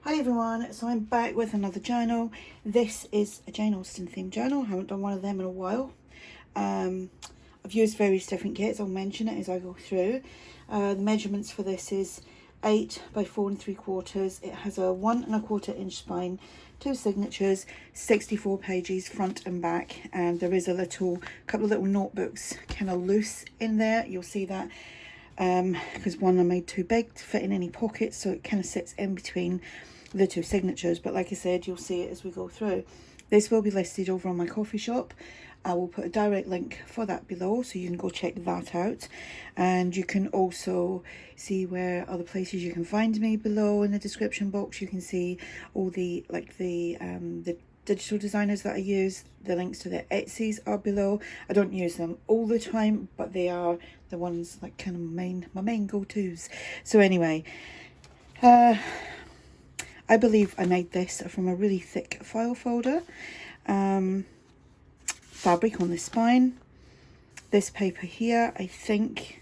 Hi everyone, so I'm back with another journal. This is a Jane Austen themed journal. I haven't done one of them in a while. I've used various different kits. I'll mention it as I go through. The measurements for this is 8 by 4 3/4. It has a 1 1/4 inch spine, 2 signatures, 64 pages front and back, and there is a couple of little notebooks kind of loose in there. You'll see that because one I made too big to fit in any pockets, so it kind of sits in between the two signatures. But like I said, you'll see it as we go through. This will be listed over on my coffee shop. I will put a direct link for that below, so you can go check that out, and you can also see where other places you can find me below in the description box. You can see all the the digital designers that I use. The links to their Etsy's are below. I don't use them all the time, but they are the ones like kind of my main go-tos. So anyway, I believe I made this from a really thick file folder. Fabric on the spine. This paper here I think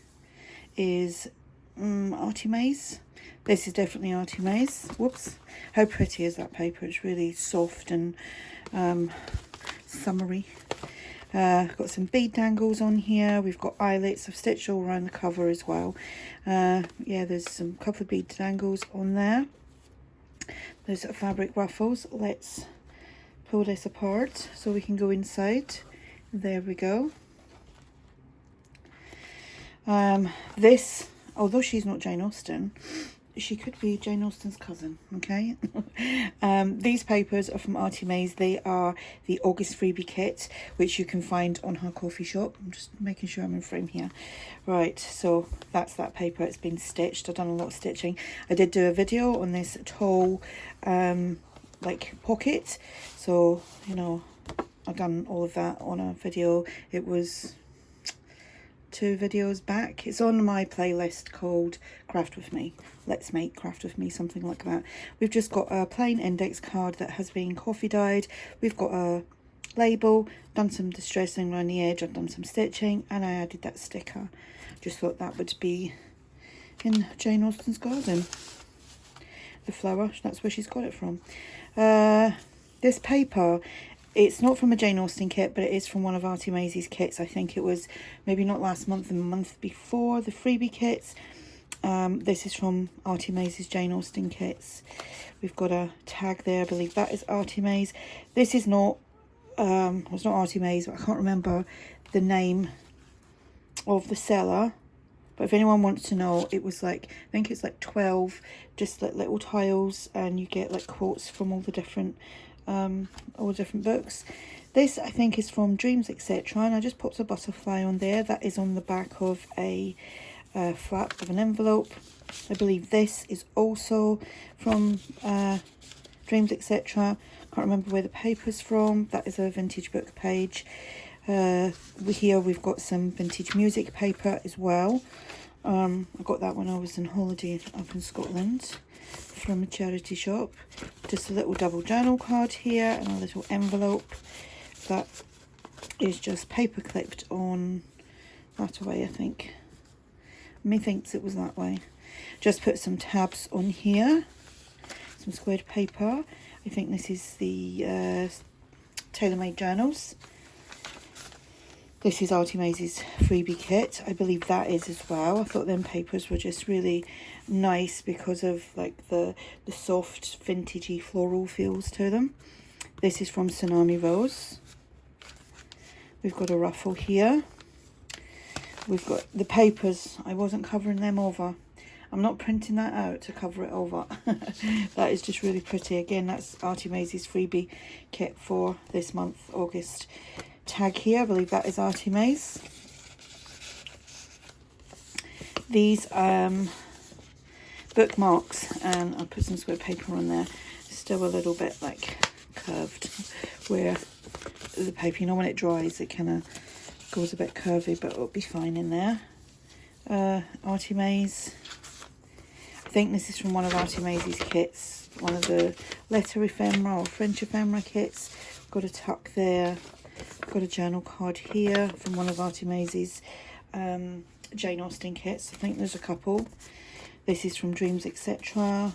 is Artimase. This is definitely Artimase. Whoops. How pretty is that paper? It's really soft and summery. Got some bead dangles on here. We've got eyelets. I've stitched all around the cover as well. Yeah, there's some couple of bead dangles on there. There's fabric ruffles. Let's pull this apart so we can go inside. There we go. This, although she's not Jane Austen, she could be Jane Austen's cousin, okay? These papers are from Artimase. They are the August freebie kit, which you can find on her coffee shop. I'm just making sure I'm in frame here. Right, so that's that paper. It's been stitched. I've done a lot of stitching. I did do a video on this tall, like, pocket. So, you know, I've done all of that on a video. It was 2 videos back. It's on my playlist called Craft With Me. Let's make Craft With Me, something like that. We've just got a plain index card that has been coffee dyed. We've got a label, done some distressing around the edge. I've done some stitching and I added that sticker. Just thought that would be in Jane Austen's garden. The flower, that's where she's got it from. This paper, it's not from a Jane Austen kit, but it is from one of Artimase's kits. I think it was maybe not last month, the month before, the freebie kits. This is from Artimase's Jane Austen kits. We've got a tag there. I believe that is Artimase. This is not, it's not Artimase, but I can't remember the name of the seller. But if anyone wants to know, it was like, I think it's like 12 just like little tiles, and you get like quotes from all the different books. This I think is from Dreams Etc, and I just popped a butterfly on there. That is on the back of a flap of an envelope. I believe this is also from Dreams Etc. Can't remember where the paper's from. That is a vintage book page. Here we've got some vintage music paper as well. I got that when I was on holiday up in Scotland from a charity shop. Just a little double journal card here and a little envelope that is just paper clipped on that way, I think. Methinks it was that way. Just put some tabs on here, some squared paper. I think this is the tailor-made journals. This is Artimase's freebie kit. I believe that is as well. I thought them papers were just really nice because of like the soft vintagey floral feels to them. This is from Tsunami Rose. We've got a ruffle here. We've got the papers. I wasn't covering them over. I'm not printing that out to cover it over. That is just really pretty. Again, that's Artimase's freebie kit for this month, August. Tag here, I believe that is Artimase. These bookmarks, and I'll put some square paper on there. Still a little bit like curved where the paper, you know, when it dries it kind of goes a bit curvy, but it'll be fine in there. Artimase. I think this is from one of Artimase's kits, one of the letter ephemera or French ephemera kits. Got a tuck there. Got a journal card here from one of Artimase's Jane Austen kits. I think there's a couple. This is from Dreams Etc.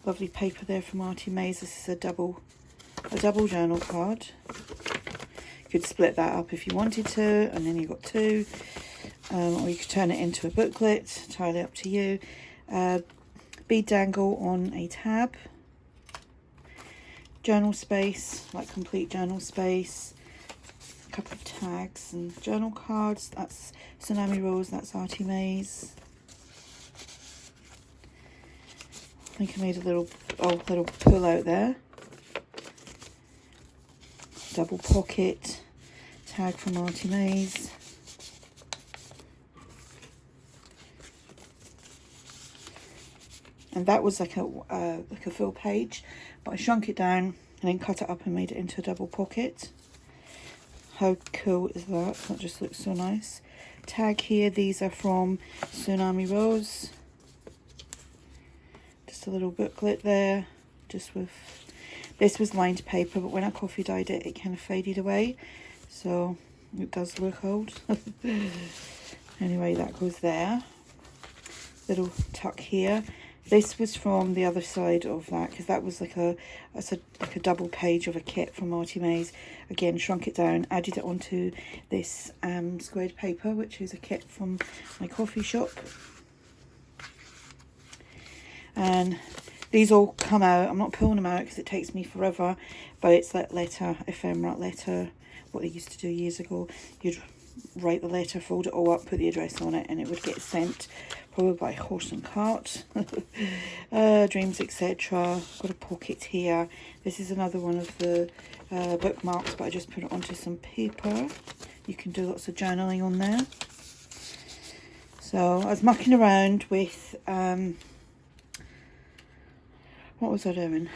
Lovely paper there from Artie Mays. This is a double journal card. You could split that up if you wanted to, and then you've got two. Or you could turn it into a booklet, entirely up to you. Bead dangle on a tab. Journal space, like complete journal space. A couple of tags and journal cards. That's Tsunami Rose, that's Artie Mays. I think I made a little pull out there. Double pocket tag from Artie Mays. And that was like a full page, but I shrunk it down and then cut it up and made it into a double pocket. How cool is that? That just looks so nice. Tag here, these are from Tsunami Rose. Just a little booklet there, just with, this was lined paper, but when I coffee dyed it, it kind of faded away. So it does look old. Anyway, that goes there. Little tuck here. This was from the other side of that, because that was like a double page of a kit from Artie Mays. Again, shrunk it down, added it onto this squared paper, which is a kit from my coffee shop. And these all come out. I'm not pulling them out because it takes me forever, but it's that letter, ephemera letter, what they used to do years ago. You'd write the letter, fold it all up, put the address on it, and it would get sent probably by horse and cart. Dreams, etc. Got a pocket here. This is another one of the bookmarks, but I just put it onto some paper. You can do lots of journaling on there. So I was mucking around with what was I doing?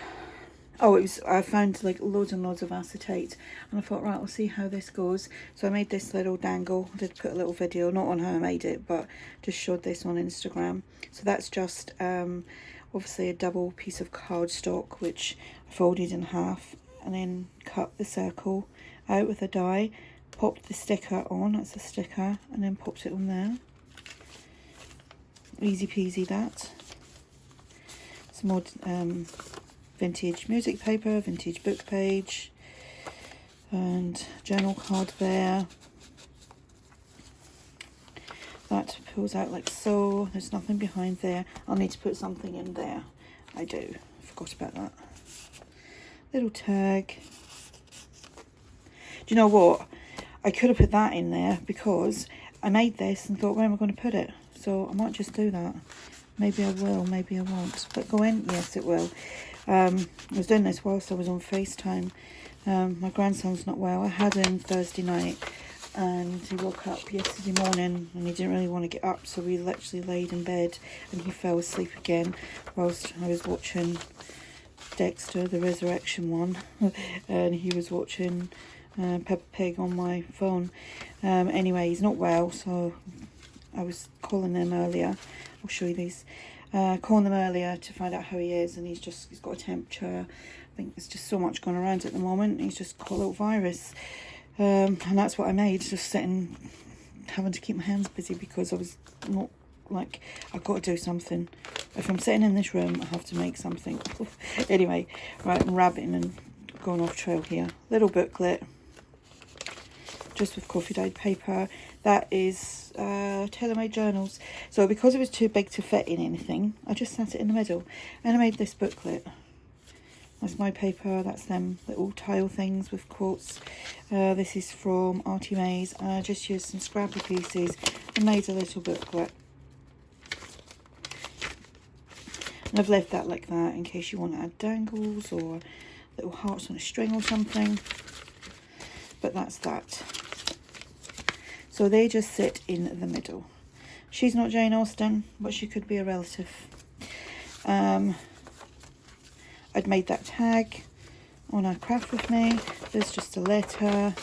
Oh, I found like loads and loads of acetate, and I thought, right, I'll see how this goes. So I made this little dangle. I did put a little video, not on how I made it, but just showed this on Instagram. So that's just obviously a double piece of cardstock, which I folded in half and then cut the circle out with a die, popped the sticker on, that's a sticker, and then popped it on there. Easy peasy that. Some more vintage music paper, vintage book page, and journal card there. That pulls out like so. There's nothing behind there. I'll need to put something in there. I do. I forgot about that. Little tag. Do you know what? I could have put that in there because I made this and thought, where am I going to put it? So I might just do that. Maybe I will, maybe I won't. But go in? Yes, it will. I was doing this whilst I was on FaceTime. My grandson's not well. I had him Thursday night and he woke up yesterday morning and he didn't really want to get up, so we literally laid in bed and he fell asleep again whilst I was watching Dexter, the Resurrection one, and he was watching Peppa Pig on my phone. Anyway, he's not well, so I was calling them earlier. I'll show you these. Calling them earlier to find out how he is, and he's got a temperature. I think there's just so much going around at the moment. He's just got a little virus, and that's what I made. Just sitting, having to keep my hands busy because I was not like, I've got to do something. If I'm sitting in this room, I have to make something. Anyway, right, I'm rabbiting and going off trail here. Little booklet, just with coffee dyed paper. That is tailor-made journals. So because it was too big to fit in anything, I just sat it in the middle and I made this booklet. That's my paper. That's them little tile things with quotes. This is from Artie Mays. I just used some scrappy pieces and made a little booklet. And I've left that like that in case you want to add dangles or little hearts on a string or something. But that's that. So they just sit in the middle. She's not Jane Austen, but she could be a relative. I'd made that tag on our craft with me. There's just a letter.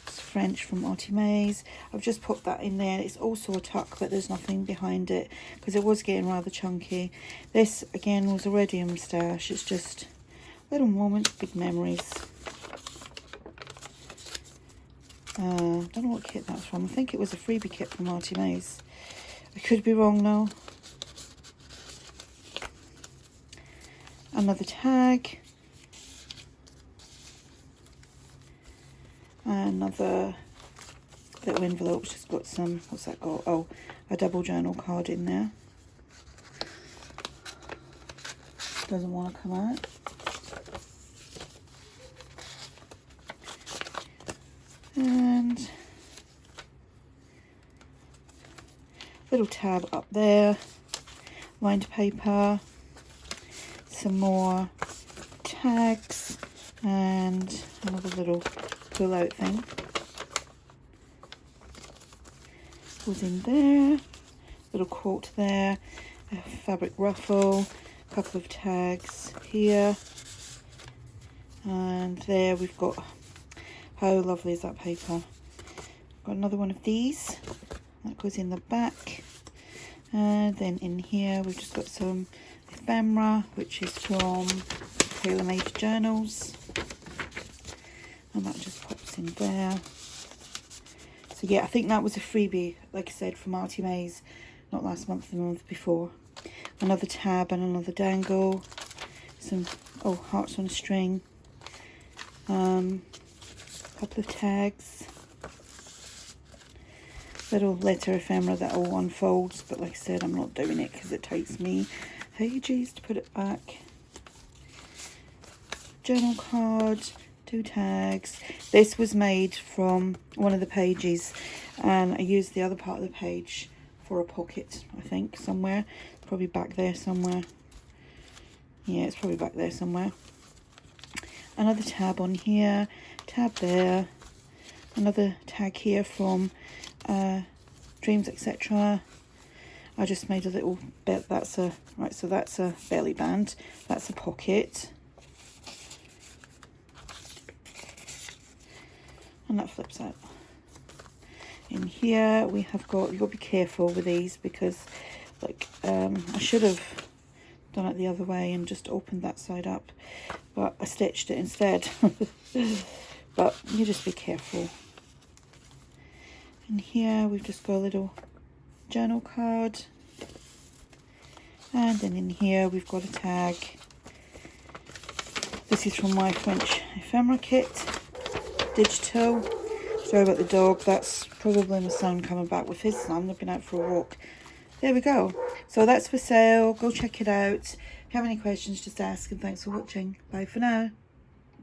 It's French from Artie Mays. I've just popped that in there. It's also a tuck, but there's nothing behind it because it was getting rather chunky. This, again, was already a moustache. It's just little moments, big memories. Don't know what kit that's from. I think it was a freebie kit from Artie Mays. I could be wrong though. Another tag. Another little envelope, just got some, what's that got? Oh, a double journal card in there. Doesn't want to come out. And little tab up there, lined paper, some more tags, and another little pull out thing was in there, little quote there, a fabric ruffle, a couple of tags here, and there we've got, how lovely is that paper. Got another one of these that goes in the back, and then in here we've just got some ephemera, which is from Tailor-Made Journals, and that just pops in there. So yeah, I think that was a freebie, like I said, from Artie Mays, not last month, the month before. Another tab and another dangle, some, oh, hearts on a string, couple of tags, little letter ephemera that all unfolds, but like I said, I'm not doing it because it takes me ages to put it back. Journal card, 2 tags. This was made from one of the pages, and I used the other part of the page for a pocket, I think, somewhere. Probably back there somewhere. Yeah, it's probably back there somewhere. Another tab on here, tab there, another tag here from Dreams, etc. I just made a little bit, that's a, right, so that's a belly band, that's a pocket. And that flips out. In here we have got, you've got to be careful with these because, like, I should have done it the other way and just opened that side up, but I stitched it instead. But you just be careful. In here we've just got a little journal card, and then in here we've got a tag. This is from my French ephemera kit, digital. Sorry about the dog, that's probably my son coming back with his son. They've been out for a walk. There we go. So that's for sale, go check it out. If you have any questions, just ask, and thanks for watching. Bye for now.